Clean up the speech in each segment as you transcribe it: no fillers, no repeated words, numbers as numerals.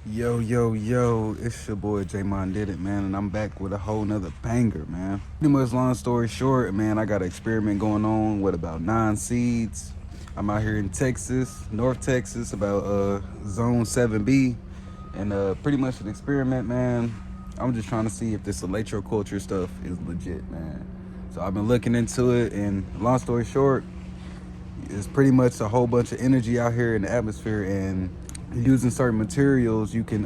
Yo, it's your boy J-Mon Did It, man, and I'm back with a whole nother banger, man. Pretty much long story short, man, I got an experiment going on with about 9 seeds. I'm out here in Texas, North Texas, about Zone 7B, and pretty much an experiment, man. I'm just trying to see if this electroculture stuff is legit, man. So I've been looking into it, and long story short, it's pretty much a whole bunch of energy out here in the atmosphere, and using certain materials you can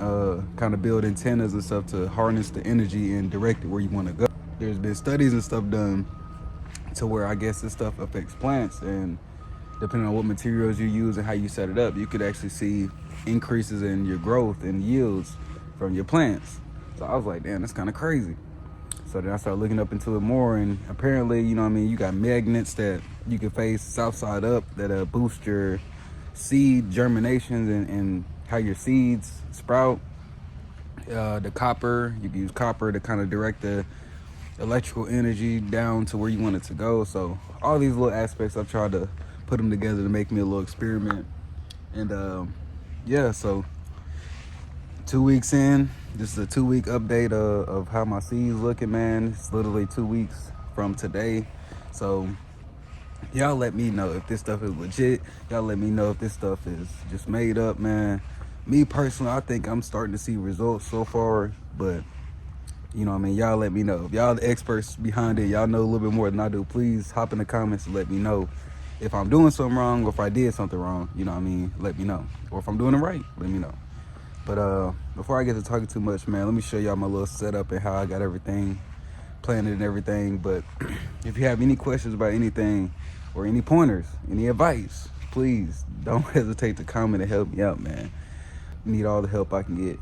kind of build antennas and stuff to harness the energy and direct it where you want to go. There's been studies and stuff done to where I guess this stuff affects plants, and depending on what materials you use and how you set it up, you could actually see increases in your growth and yields from your plants. So I was like, damn, that's kind of crazy. So then I started looking up into it more, and apparently, you know what I mean, you got magnets that you can face south side up that boost your seed germinations and how your seeds sprout. The copper, you can use copper to kind of direct the electrical energy down to where you want it to go. So all these little aspects, I've tried to put them together to make me a little experiment. And yeah, so 2 weeks in, this is a 2-week update of how my seeds looking, man. It's literally 2 weeks from today. So y'all let me know if this stuff is legit. Y'all let me know if this stuff is just made up, man. Me personally, I think I'm starting to see results so far, but you know what I mean, y'all let me know. If y'all the experts behind it, y'all know a little bit more than I do, please hop in the comments and let me know if I'm doing something wrong or if I did something wrong. You know what I mean, let me know. Or if I'm doing it right, let me know. But before I get to talking too much, man, let me show y'all my little setup and how I got everything planned and everything. But if you have any questions about anything or any pointers, any advice, please don't hesitate to comment and help me out, man. Need all the help I can get.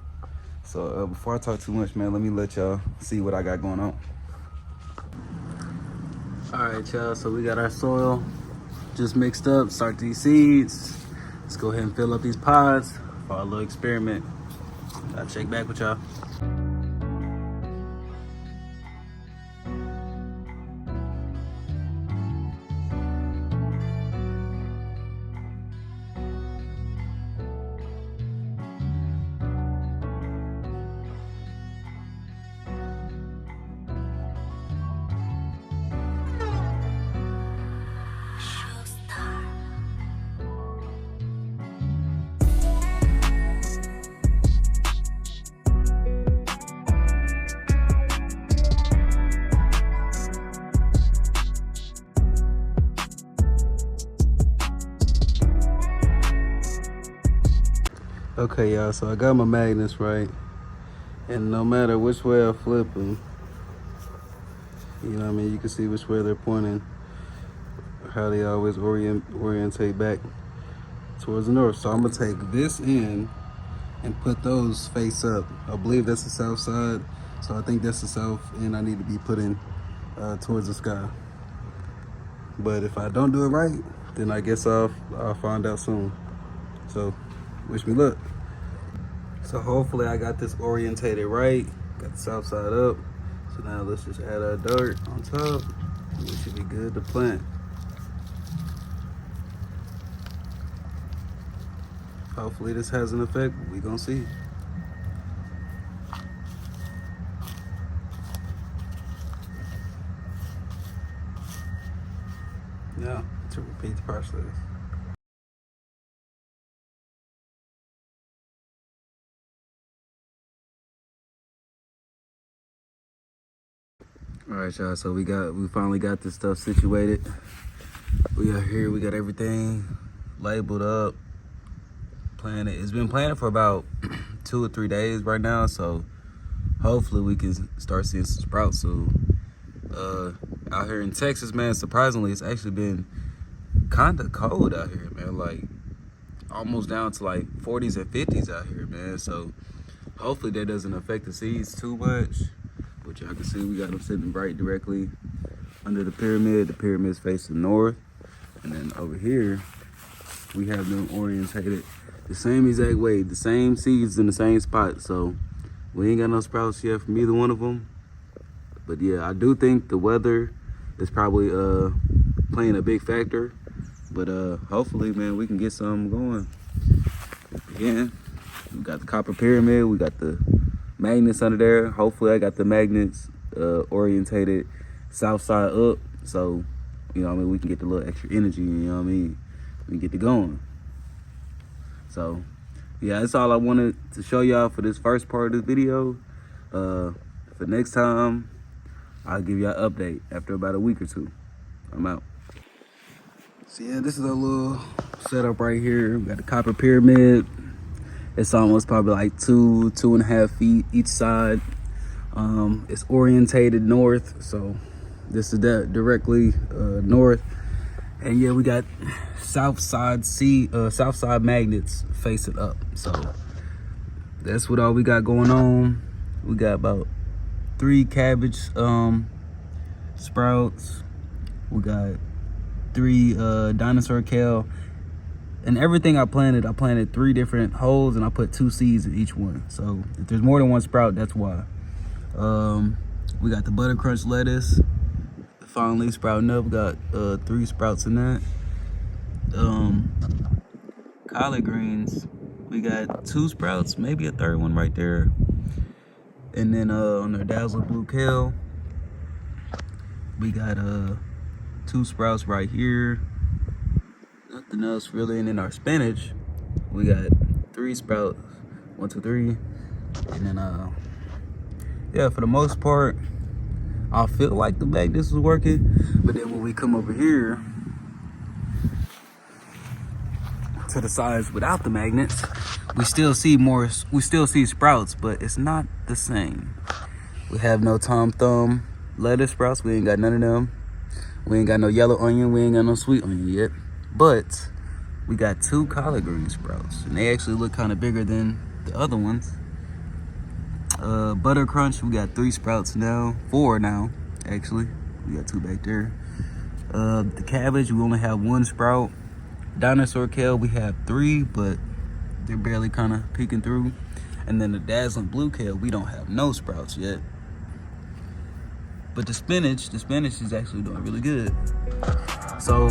So before I talk too much, man, let me let y'all see what I got going on. All right, y'all, so we got our soil just mixed up. Start these seeds. Let's go ahead and fill up these pods for our little experiment. I'll check back with y'all. Okay, y'all, so I got my magnets right, and no matter which way I flip them, you know what I mean, you can see which way they're pointing, how they always orientate back towards the north. So I'm gonna take this in and put those face up. I believe that's the south side, so I think that's the south end I need to be putting towards the sky. But if I don't do it right, then I guess I'll find out soon. So wish me luck. So hopefully I got this orientated right. Got the south side up. So now let's just add our dirt on top. And it should be good to plant. Hopefully this has an effect. We gonna see. Now to repeat the process. All right, y'all, so we finally got this stuff situated. We are here, we got everything labeled up, planted. It's been planted for about 2 or 3 days right now, so hopefully we can start seeing some sprouts soon. Out here in Texas, man, surprisingly, it's actually been kind of cold out here, man, like almost down to like 40s and 50s out here, man. So hopefully that doesn't affect the seeds too much. But y'all can see we got them sitting right directly under the pyramid. The pyramid's facing north. And then over here, we have them orientated the same exact way, the same seeds in the same spot. So we ain't got no sprouts yet from either one of them. But yeah, I do think the weather is probably playing a big factor. But hopefully, man, we can get something going. Again, We got the copper pyramid. We got the magnets under there. Hopefully I got the magnets orientated south side up, so you know what I mean, we can get the little extra energy, you know what I mean, we can get it going. So yeah, that's all I wanted to show y'all for this first part of this video. For next time, I'll give y'all an update after about a week or two. I'm out. So yeah, this is a little setup right here. We got the copper pyramid. It's almost probably like 2.5 feet each side. It's orientated north, so this is directly north. And yeah, we got south side magnets facing up. So that's what all we got going on. We got about 3 cabbage sprouts. We got 3 dinosaur kale. And everything I planted 3 different holes, and I put 2 seeds in each one. So if there's more than 1 sprout, that's why. We got the butter crunch lettuce finally sprouting up. We got 3 sprouts in that. Collard greens, we got 2 sprouts, maybe a 3rd one right there. And then on the dazzle blue kale, we got 2 sprouts right here. Nothing else really. And then our spinach, we got 3 sprouts, 1, 2, 3. And then yeah, for the most part, I feel like the magnets is working. But then when we come over here to the sides without the magnets, we still see sprouts, but it's not the same. We have no Tom Thumb lettuce sprouts. We ain't got none of them. We ain't got no yellow onion. We ain't got no sweet onion yet. But we got 2 collard green sprouts, and they actually look kind of bigger than the other ones. Butter crunch, we got 3 sprouts now, 4 now actually. We got 2 back there. The cabbage, we only have 1 sprout. Dinosaur kale, we have 3, but they're barely kind of peeking through. And then the dazzling blue kale, we don't have no sprouts yet. But the spinach is actually doing really good. So